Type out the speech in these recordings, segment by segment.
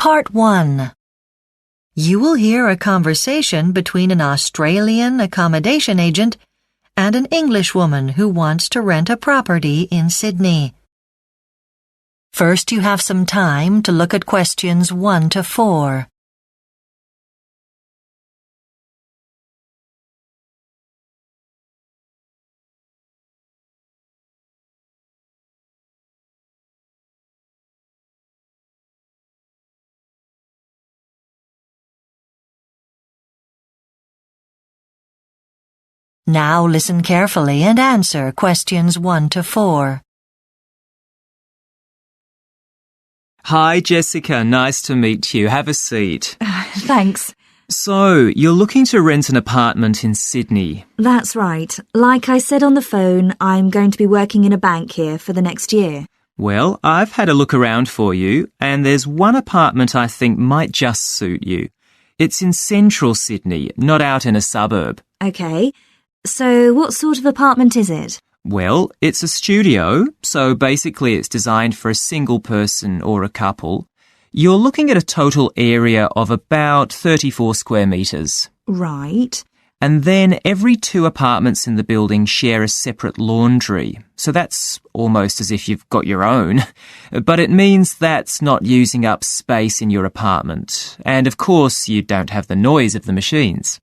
Part 1. You will hear a conversation between an Australian accommodation agent and an Englishwoman who wants to rent a property in Sydney. First, you have some time to look at questions 1 to 4. Now listen carefully and answer questions 1 to 4. Hi, Jessica. Nice to meet you. Have a seat. Thanks. So, you're looking to rent an apartment in Sydney. That's right. Like I said on the phone, I'm going to be working in a bank here for the next year. Well, I've had a look around for you, and there's one apartment I think might just suit you. It's in central Sydney, not out in a suburb. Okay. So what sort of apartment is it? Well, it's a studio, so basically it's designed for a single person or a couple. You're looking at a total area of about 34 square metres. Right. And then every 2 apartments in the building share a separate laundry. So that's almost as if you've got your own. But it means that's not using up space in your apartment. And of course, you don't have the noise of the machines.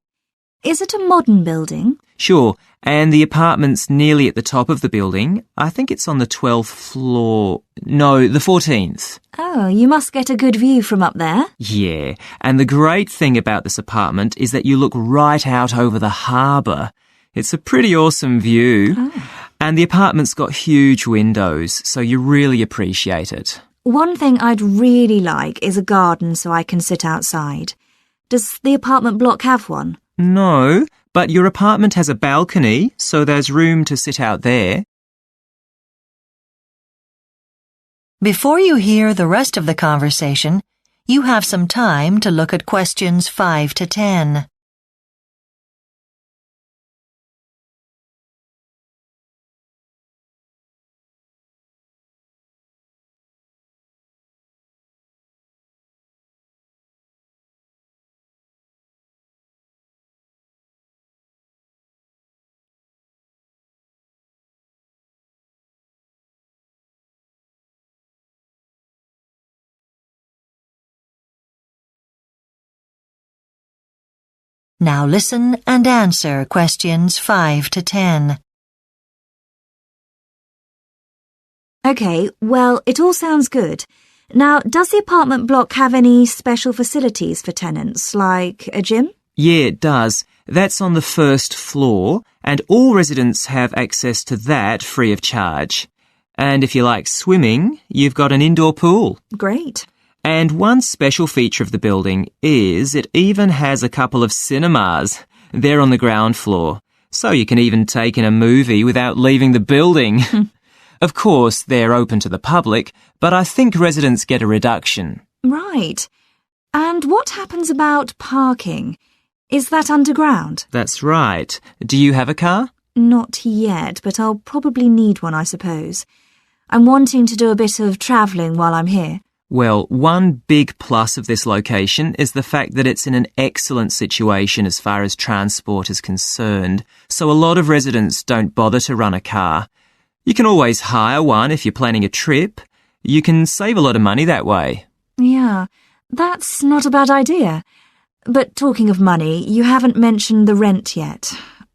Is it a modern building? Sure, and the apartment's nearly at the top of the building. I think it's on the 12th floor. No, the 14th. Oh, you must get a good view from up there. Yeah, and the great thing about this apartment is that you look right out over the harbour. It's a pretty awesome view. Oh. And the apartment's got huge windows, so you really appreciate it. One thing I'd really like is a garden so I can sit outside. Does the apartment block have one? No, but your apartment has a balcony, so there's room to sit out there. Before you hear the rest of the conversation, you have some time to look at questions 5 to 10. Now listen and answer questions 5 to 10. Okay, well, it all sounds good. Now, does the apartment block have any special facilities for tenants, like a gym? Yeah, it does. That's on the 1st floor, and all residents have access to that free of charge. And if you like swimming, you've got an indoor pool. Great. And one special feature of the building is it even has a couple of cinemas. They're on the ground floor, so you can even take in a movie without leaving the building. Of course, they're open to the public, but I think residents get a reduction. Right. And what happens about parking? Is that underground? That's right. Do you have a car? Not yet, but I'll probably need one, I suppose. I'm wanting to do a bit of travelling while I'm here. Well, one big plus of this location is the fact that it's in an excellent situation as far as transport is concerned, so a lot of residents don't bother to run a car. You can always hire one if you're planning a trip. You can save a lot of money that way. Yeah, that's not a bad idea. But talking of money, you haven't mentioned the rent yet.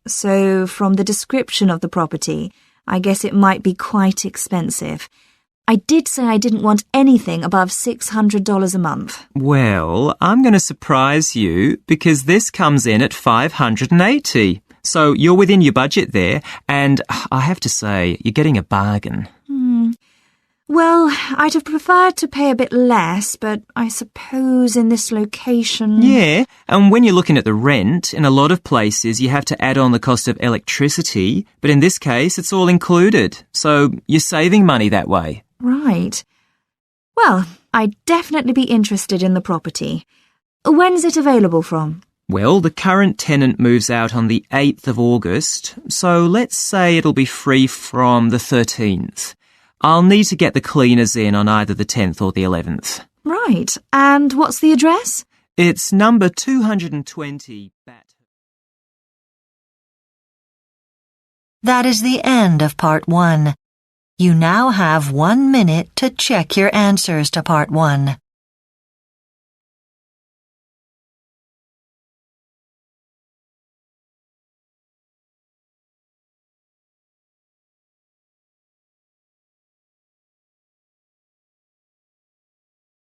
So from the description of the property, I guess it might be quite expensive. I did say I didn't want anything above $600 a month. Well, I'm going to surprise you because this comes in at $580. So you're within your budget there, and I have to say, you're getting a bargain. Well, I'd have preferred to pay a bit less, but I suppose in this location... Yeah, and when you're looking at the rent, in a lot of places you have to add on the cost of electricity, but in this case it's all included, so you're saving money that way. Right. Well, I'd definitely be interested in the property. When's it available from? Well, the current tenant moves out on the 8th of August, so let's say it'll be free from the 13th. I'll need to get the cleaners in on either the 10th or the 11th. Right. And what's the address? It's number 220 Bat. That is the end of Part 1. You now have 1 minute to check your answers to Part 1.